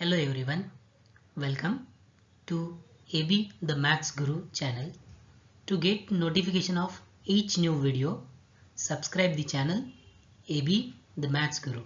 Hello everyone, welcome to AB the Maths Guru channel. To get notification of each new video, subscribe the channel AB the Maths Guru.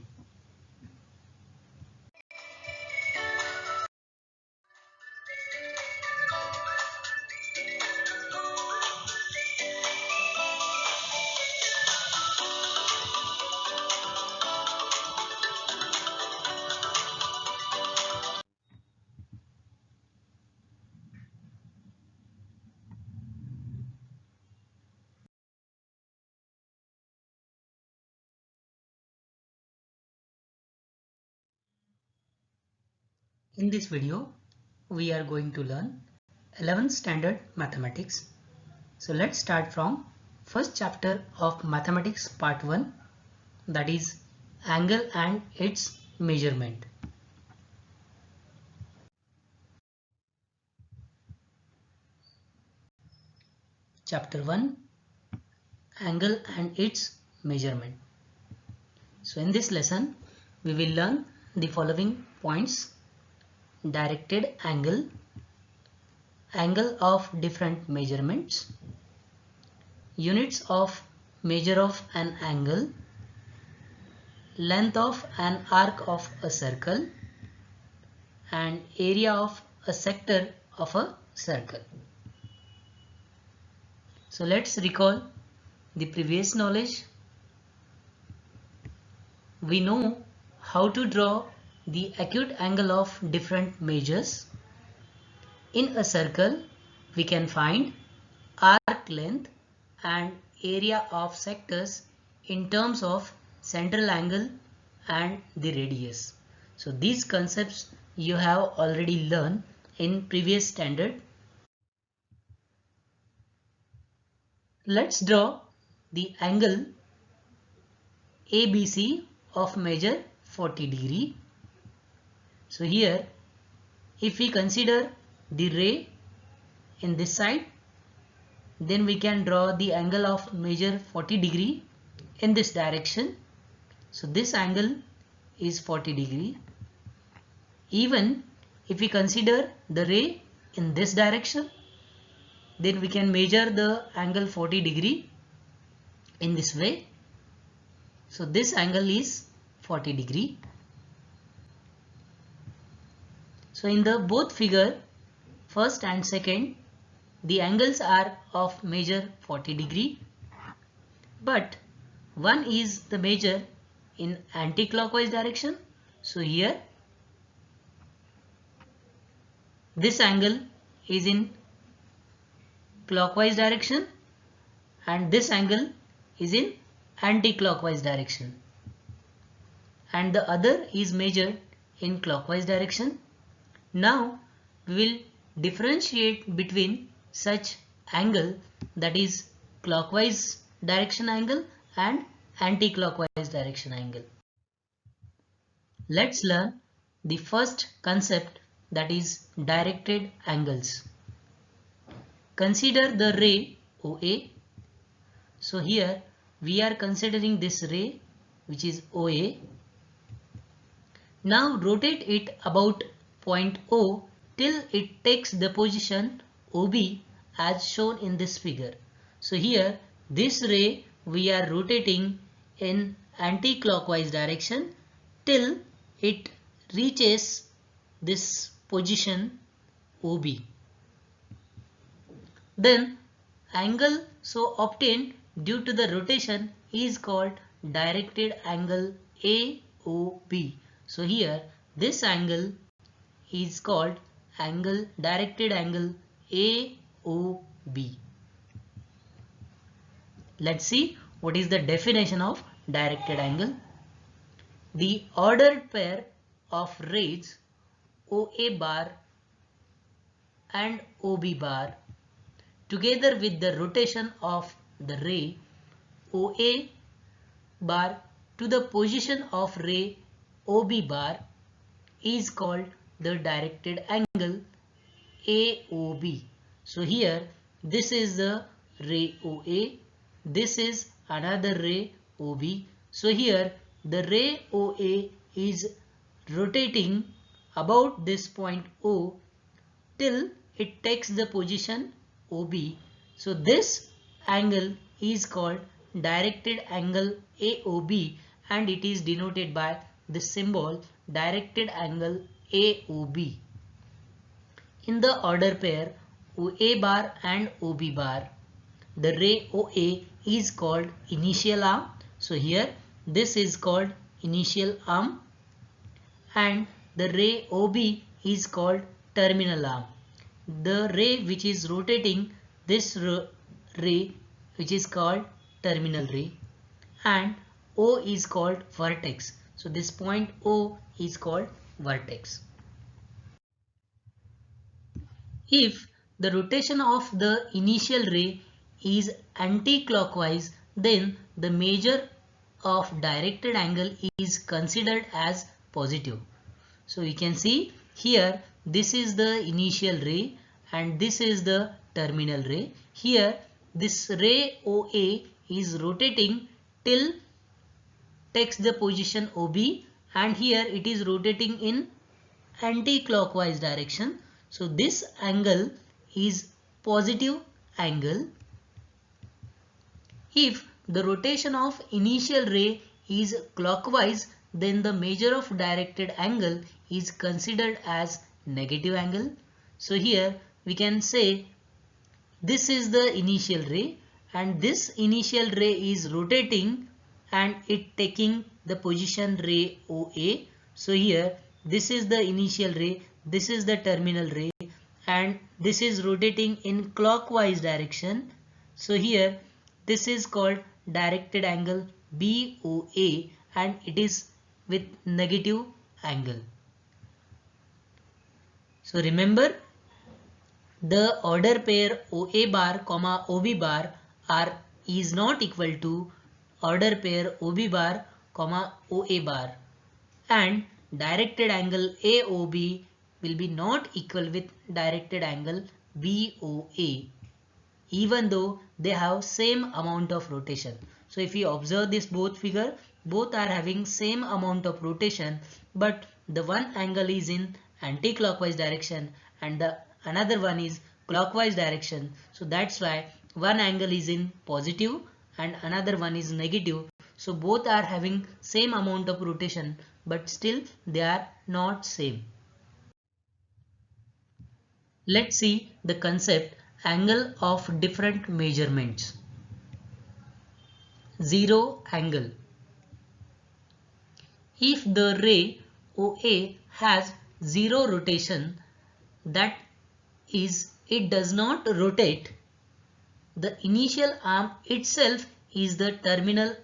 In this video, we are going to learn 11th standard mathematics. So let's start from first chapter of mathematics part 1, that is angle and its measurement. Chapter 1, angle and its measurement. So in this lesson, we will learn the following points: directed angle, angle of different measurements, units of measure of an angle, length of an arc of a circle, and area of a sector of a circle. So let's recall the previous knowledge. We know how to draw the acute angle of different measures. In a circle, we can find arc length and area of sectors in terms of central angle and the radius. So these concepts you have already learned in previous standard. Let's draw the angle ABC of measure 40 degree. So here, if we consider the ray in this side, then we can draw the angle of measure 40 degree in this direction. So this angle is 40 degree. Even if we consider the ray in this direction, then we can measure the angle 40 degree in this way. So this angle is 40 degree. So in the both figure, first and second, the angles are of measure 40 degree, but one is the measure in anti-clockwise direction. So here this angle is in clockwise direction and this angle is in anti-clockwise direction, and the other is measured in clockwise direction. Now we will differentiate between such angle, that is clockwise direction angle and anti-clockwise direction angle. Let's learn the first concept, that is directed angles. Consider the ray OA. So here we are considering this ray which is OA. Now rotate it about point O till it takes the position OB as shown in this figure. So here this ray we are rotating in anti-clockwise direction till it reaches this position OB. Then angle so obtained due to the rotation is called directed angle AOB. So here this angle is called directed angle AOB. Let's see what is the definition of directed angle. The ordered pair of rays OA bar and OB bar together with the rotation of the ray OA bar to the position of ray OB bar is called the directed angle AOB. So here this is the ray OA, this is another ray OB. So here the ray OA is rotating about this point O till it takes the position OB. So this angle is called directed angle AOB, and it is denoted by the symbol directed angle AOB. In the order pair OA bar and OB bar, the ray OA is called initial arm. So here this is called initial arm, and the ray OB is called terminal arm. The ray which is rotating this ray which is called terminal ray, and O is called vertex. So this point O is called vertex. If the rotation of the initial ray is anti-clockwise, then the measure of directed angle is considered as positive. So you can see here this is the initial ray and this is the terminal ray. Here this ray OA is rotating till takes the position OB, and here it is rotating in anti-clockwise direction. So this angle is positive angle. If the rotation of initial ray is clockwise, then the measure of directed angle is considered as negative angle. So here we can say this is the initial ray and this initial ray is rotating and it taking the position ray OA. So here this is the initial ray, this is the terminal ray, and this is rotating in clockwise direction. So here this is called directed angle BOA and it is with negative angle. So remember, the order pair OA bar comma OB bar is not equal to order pair OB bar comma OA bar, and directed angle AOB will be not equal with directed angle BOA, even though they have same amount of rotation. So if you observe this both figure, both are having same amount of rotation, but the one angle is in anti-clockwise direction and the another one is clockwise direction. So that's why one angle is in positive and another one is negative. So both are having same amount of rotation, but still they are not same. Let's see the concept angle of different measurements. Zero angle. If the ray OA has zero rotation, that is, it does not rotate, the initial arm itself is the terminal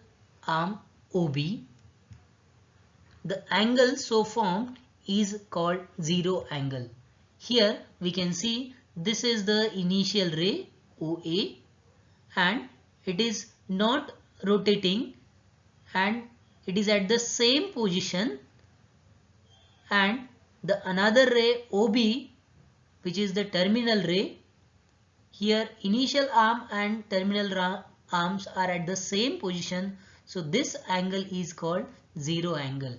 arm OB. The angle so formed is called zero angle. Here we can see this is the initial ray OA and it is not rotating and it is at the same position, and the another ray OB, which is the terminal ray, here initial arm and terminal arms are at the same position. So this angle is called zero angle.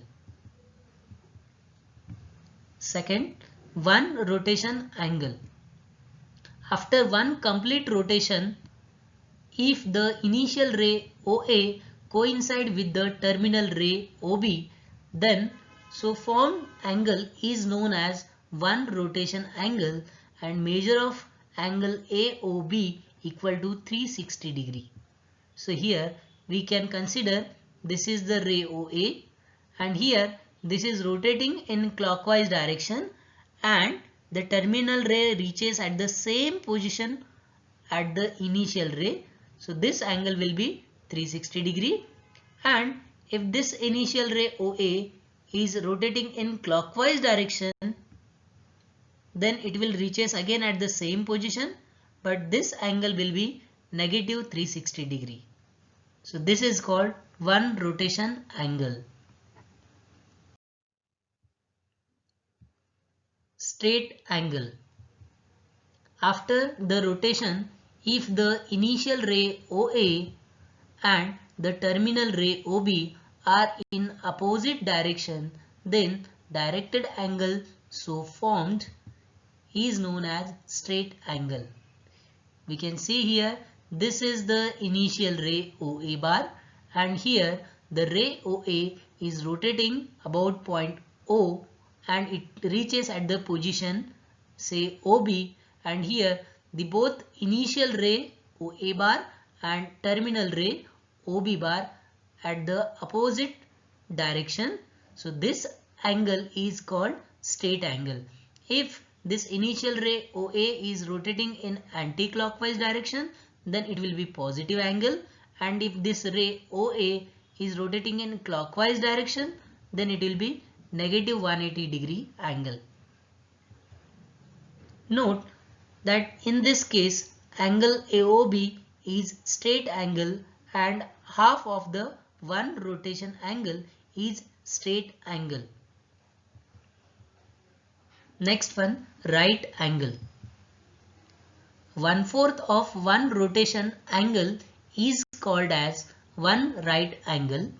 Second, one rotation angle. After one complete rotation, if the initial ray OA coincide with the terminal ray OB, then so formed angle is known as one rotation angle, and measure of angle AOB equal to 360 degree. So here we can consider this is the ray OA and here this is rotating in clockwise direction and the terminal ray reaches at the same position at the initial ray. So this angle will be 360 degree, and if this initial ray OA is rotating in clockwise direction, then it will reaches again at the same position, but this angle will be negative 360 degree. So this is called one rotation angle. Straight angle. After the rotation, if the initial ray OA and the terminal ray OB are in opposite direction, then directed angle so formed is known as straight angle. We can see here this is the initial ray OA bar, and here the ray OA is rotating about point O and it reaches at the position say OB, and here the both initial ray OA bar and terminal ray OB bar at the opposite direction. So this angle is called straight angle. If this initial ray OA is rotating in anti-clockwise direction, then it will be positive angle, and if this ray OA is rotating in clockwise direction, then it will be negative 180 degree angle. Note that in this case angle AOB is straight angle and half of the one rotation angle is straight angle. Next one, right angle. 1/4 of one rotation angle is called as one right angle.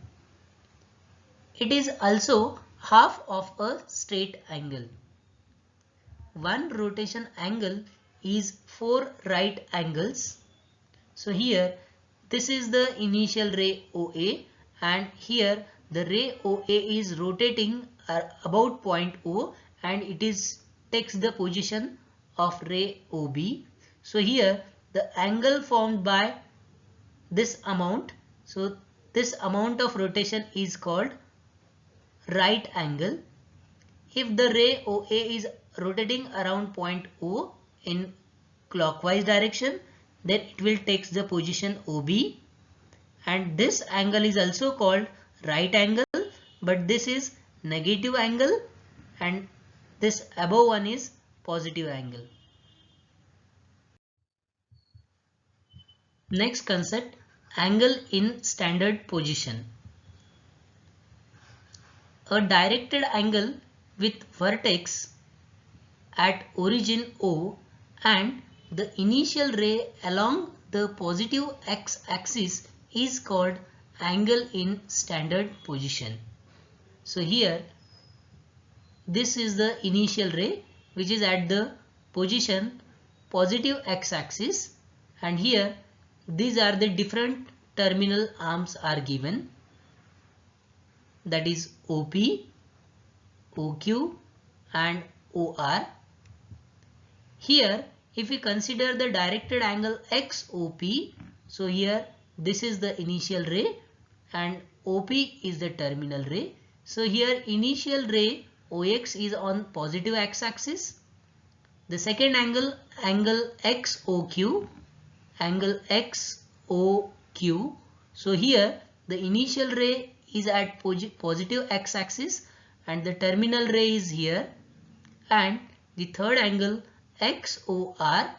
It is also half of a straight angle. One rotation angle is 4 right angles. So here this is the initial ray OA, and here the ray OA is rotating about point O and it is takes the position of ray OB. So here the angle formed by this amount, so this amount of rotation is called right angle. If the ray OA is rotating around point O in clockwise direction, then it will take the position OB, and this angle is also called right angle, but this is negative angle and this above one is positive angle. Next concept, angle in standard position. A directed angle with vertex at origin O and the initial ray along the positive x-axis is called angle in standard position. So here this is the initial ray which is at the position positive x-axis, and here these are the different terminal arms are given, that is OP, OQ and OR. Here if we consider the directed angle XOP, so here this is the initial ray and OP is the terminal ray. So here initial ray OX is on positive x-axis. The second angle, angle XOQ, angle XOQ. So here the initial ray is at positive x-axis and the terminal ray is here, and the third angle XOR,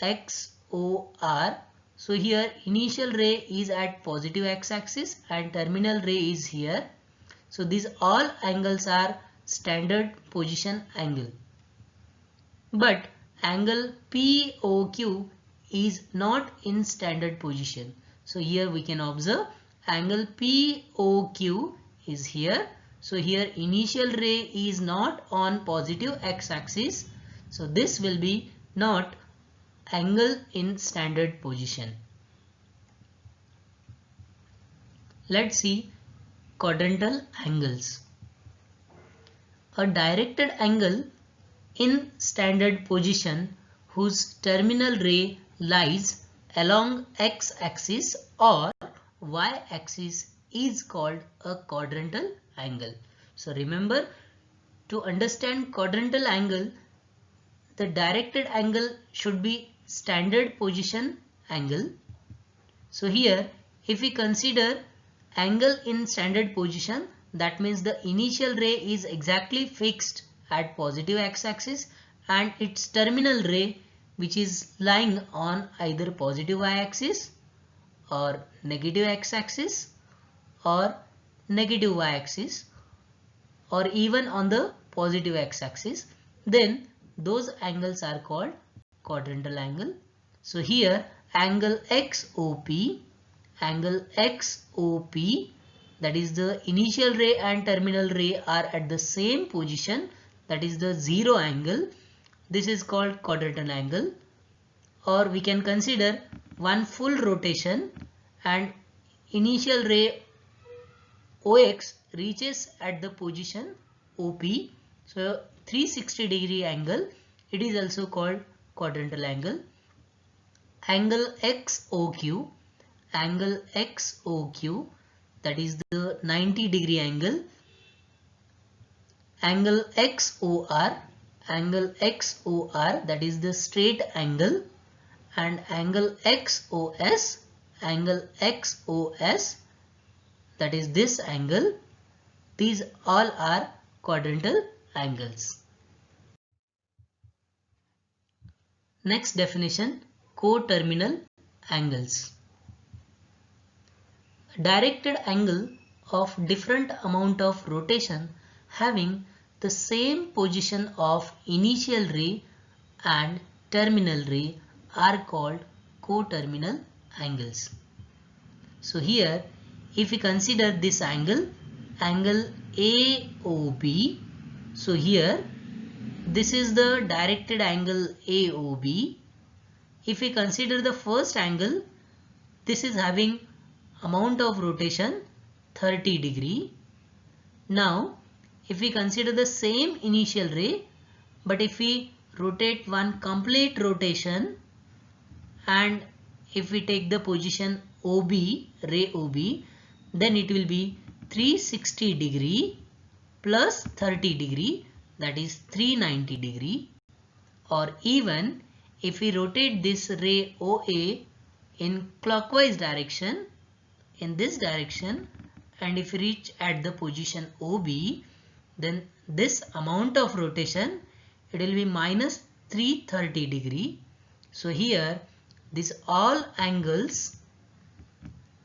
XOR. So here initial ray is at positive x-axis and terminal ray is here. So these all angles are standard position angle. But angle POQ is not in standard position. So here we can observe angle POQ is here. So here initial ray is not on positive x-axis. So this will be not angle in standard position. Let's see quadrantal angles. A directed angle in standard position whose terminal ray lies along x-axis or y-axis is called a quadrantal angle. So remember, to understand quadrantal angle, the directed angle should be standard position angle. So here if we consider angle in standard position, that means the initial ray is exactly fixed at positive x-axis and its terminal ray which is lying on either positive y-axis or negative x-axis or negative y-axis or even on the positive x-axis, then those angles are called quadrantal angle. So here angle XOP, that is the initial ray and terminal ray are at the same position, that is the zero angle. This is called quadrantal angle. Or we can consider one full rotation and initial ray OX reaches at the position OP. So 360-degree angle, it is also called quadrantal angle. Angle XOQ, that is the 90-degree angle. Angle XOR, that is the straight angle. And angle XOS, that is this angle. These all are quadrantal angles. Next definition, coterminal angles. Directed angle of different amount of rotation having the same position of initial ray and terminal ray are called coterminal angles. So here, if we consider this angle AOB, so here this is the directed angle AOB. If we consider the first angle, this is having amount of rotation 30 degree. Now if we consider the same initial ray, but if we rotate one complete rotation, and if we take the position OB, ray OB, then it will be 360 degree plus 30 degree, that is 390 degree. Or even if we rotate this ray OA in clockwise direction, in this direction, and if we reach at the position OB, then this amount of rotation, it will be minus 330 degree. So here these all angles,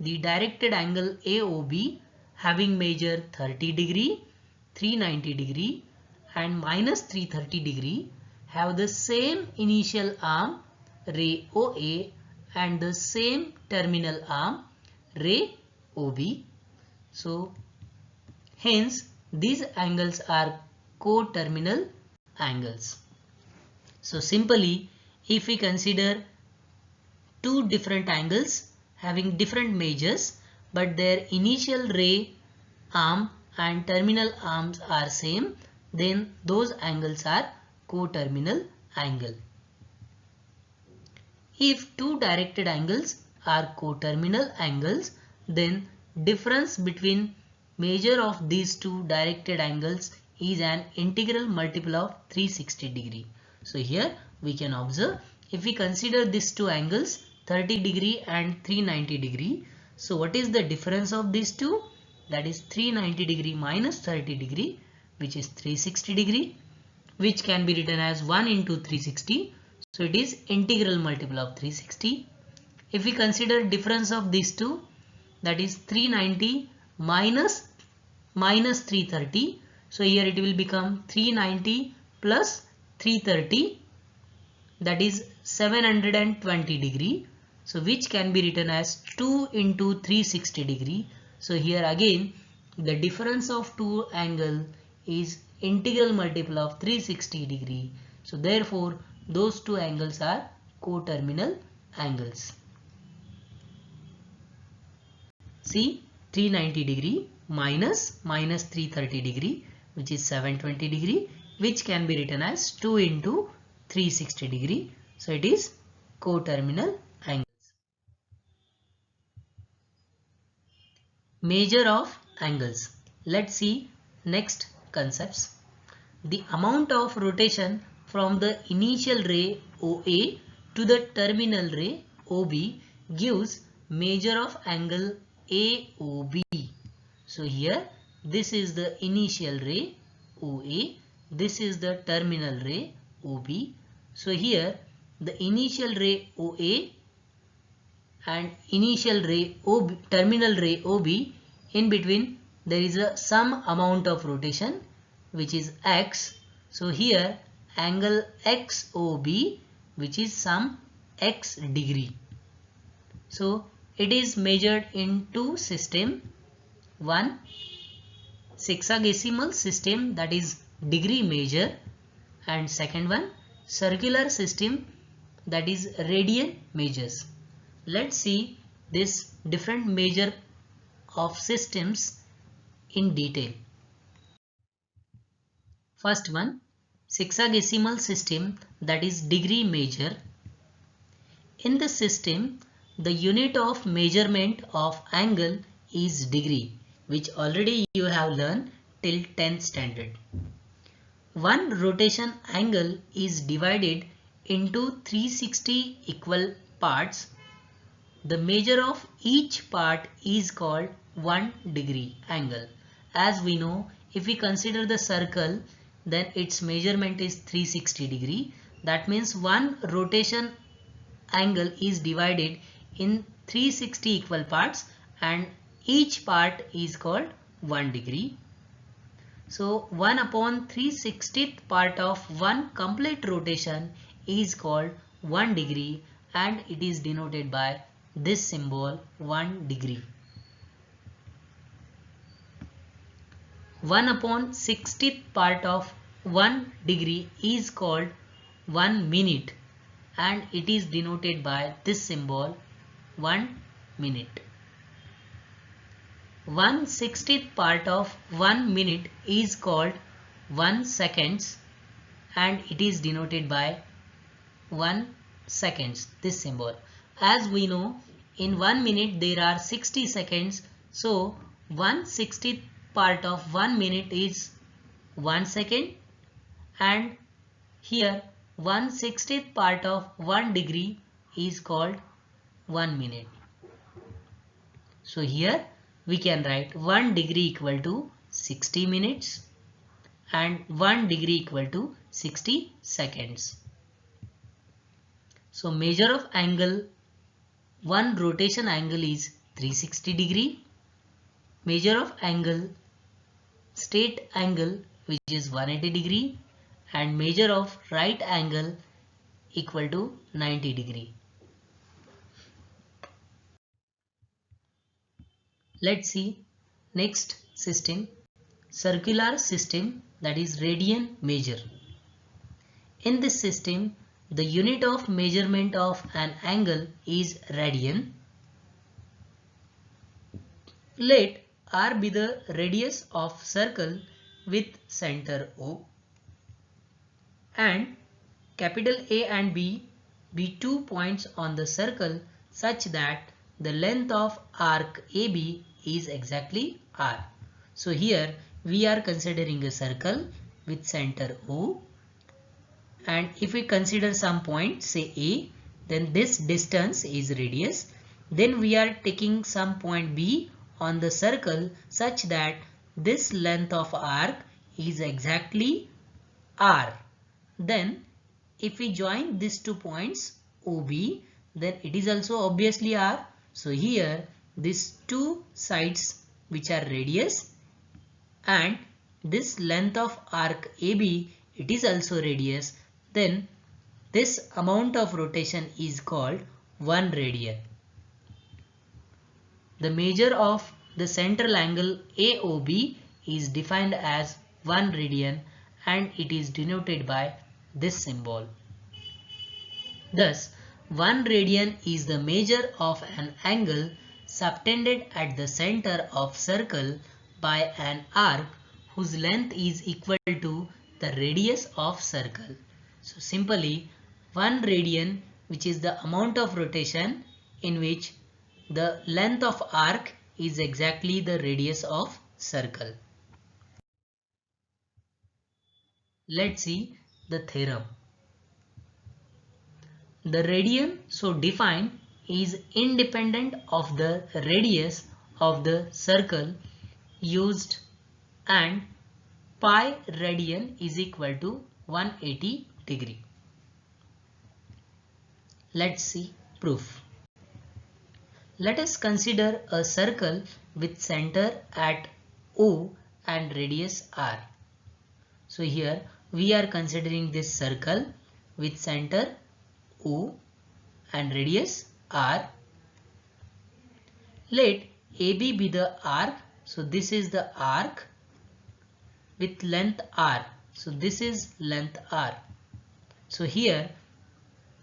the directed angle AOB having measure 30 degree, 390 degree and minus 330 degree, have the same initial arm ray OA and the same terminal arm ray OB. So hence these angles are coterminal angles. So simply, if we consider two different angles having different measures, but their initial ray arm and terminal arms are same, then those angles are coterminal angle. If two directed angles are coterminal angles, then difference between measure of these two directed angles is an integral multiple of 360 degree. So here we can observe, if we consider these two angles 30 degree and 390 degree, so what is the difference of these two? That is 390 degree minus 30 degree, which is 360 degree, which can be written as 1 into 360. So it is integral multiple of 360. If we consider difference of these two, that is 390 minus 330. So here it will become 390 plus 330, that is 720 degree. So which can be written as 2 into 360 degree. So here again the difference of two angle is integral multiple of 360 degree. So therefore those two angles are coterminal angles. See, 390 degree minus 330 degree, which is 720 degree, which can be written as 2 into 360 degree. So it is coterminal angles. Measure of angles. Let's see next concepts. The amount of rotation from the initial ray OA to the terminal ray OB gives measure of angle AOB. So here this is the initial ray OA, this is the terminal ray OB. So here the initial ray OA and initial ray OB, terminal ray OB, in between there is some amount of rotation which is x. So here angle XOB, which is some x degree. So it is measured in two system, one sexagesimal system, that is degree measure, and second one circular system, that is radian measures. Let's see this different measure of systems in detail. First one, sexagesimal system, that is degree measure. In the system, the unit of measurement of angle is degree, which already you have learned till 10th standard. One rotation angle is divided into 360 equal parts. The measure of each part is called 1 degree angle. As we know, if we consider the circle, then its measurement is 360 degree. That means one rotation angle is divided in 360 equal parts and each part is called 1 degree. So 1 upon 360th part of one complete rotation is called 1 degree and it is denoted by this symbol 1 degree. 1 upon 60th part of 1 degree is called 1 minute and it is denoted by this symbol 1 minute. 1/60th part of 1 minute is called 1 seconds and it is denoted by 1 seconds, this symbol. As we know, in 1 minute there are 60 seconds, so 1/60th part of 1 minute is 1 second and here 1/60th part of 1 degree is called 1 minute. So here we can write 1 degree equal to 60 minutes and 1 degree equal to 60 seconds. So measure of angle, one rotation angle is 360 degree. Measure of angle, straight angle, which is 180 degree, and measure of right angle equal to 90 degree. Let's see next system, circular system, that is radian measure. In this system, the unit of measurement of an angle is radian. Let R be the radius of circle with center O and capital A and B be 2 points on the circle such that the length of arc AB is exactly R. So here we are considering a circle with center O, and if we consider some point, say A, then this distance is radius. Then we are taking some point B on the circle such that this length of arc is exactly R. Then if we join these 2 points OB, then it is also obviously R. So here these two sides which are radius and this length of arc AB, it is also radius. Then this amount of rotation is called 1 radian. The measure of the central angle AOB is defined as 1 radian and it is denoted by this symbol. Thus, 1 radian is the measure of an angle subtended at the center of circle by an arc whose length is equal to the radius of circle. So simply 1 radian, which is the amount of rotation in which the length of arc is exactly the radius of circle. Let's see the theorem. The radian so defined is independent of the radius of the circle used and pi radian is equal to 180 degree. Let's see proof. Let us consider a circle with center at O and radius R. So here we are considering this circle with center O and radius R. Let AB be the arc. So this is the arc with length R. So this is length r. So here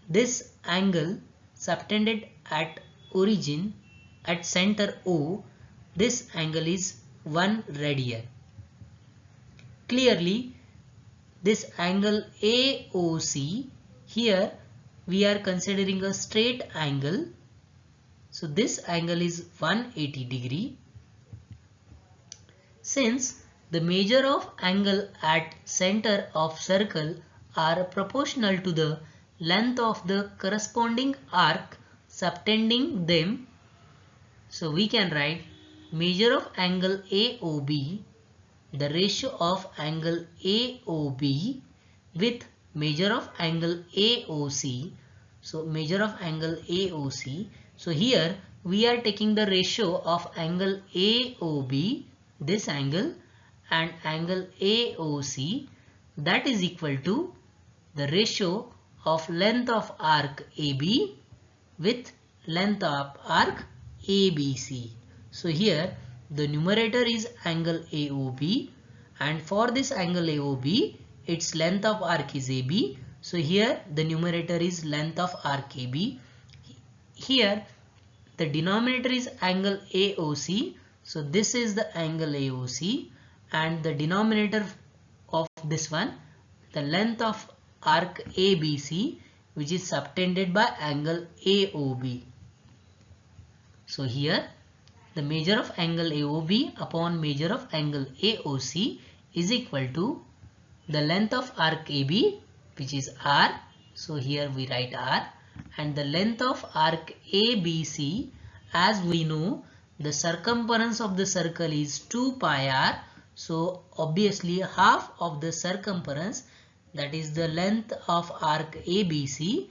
this angle subtended at origin at center O, this angle is 1 radian. Clearly this angle AOC, here we are considering a straight angle. So this angle is 180 degree. Since the measure of angle at center of circle are proportional to the length of the corresponding arc subtending them, so we can write measure of angle AOB, the ratio of angle AOB with measure of angle AOC. So measure of angle AOC. So here we are taking the ratio of angle AOB, this angle, and angle AOC, that is equal to the ratio of length of arc AB with length of arc ABC. So here the numerator is angle AOB, and for this angle AOB its length of arc is AB. So here the numerator is length of arc AB. Here the denominator is angle AOC. So this is the angle AOC, and the denominator of this one, the length of arc ABC, which is subtended by angle AOB. So here the measure of angle AOB upon measure of angle AOC is equal to the length of arc AB, which is R. So here we write R, and the length of arc ABC, as we know the circumference of the circle is 2 pi r. So obviously half of the circumference, that is the length of arc ABC,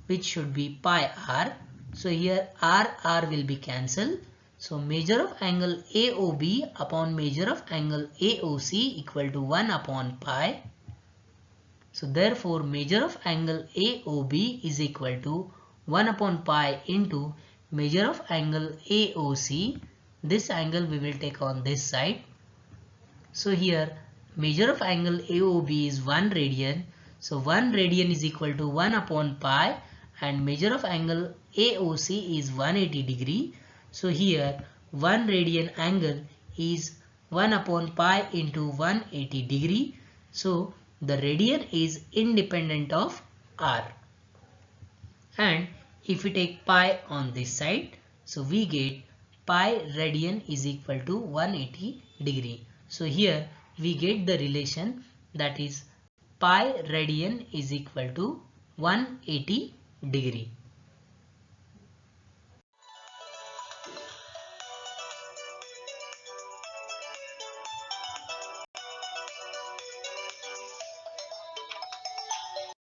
which should be pi r. So here r will be cancelled. So measure of angle AOB upon measure of angle AOC equal to 1 upon pi. So therefore measure of angle AOB is equal to 1 upon pi into measure of angle AOC. This angle we will take on this side. So here measure of angle AOB is 1 radian. So 1 radian is equal to 1 upon pi, and measure of angle AOC is 180 degree. So here 1 radian angle is 1 upon pi into 180 degree. So the radian is independent of r. And if we take pi on this side, so we get pi radian is equal to 180 degree. So here we get the relation, that is pi radian is equal to 180 degree.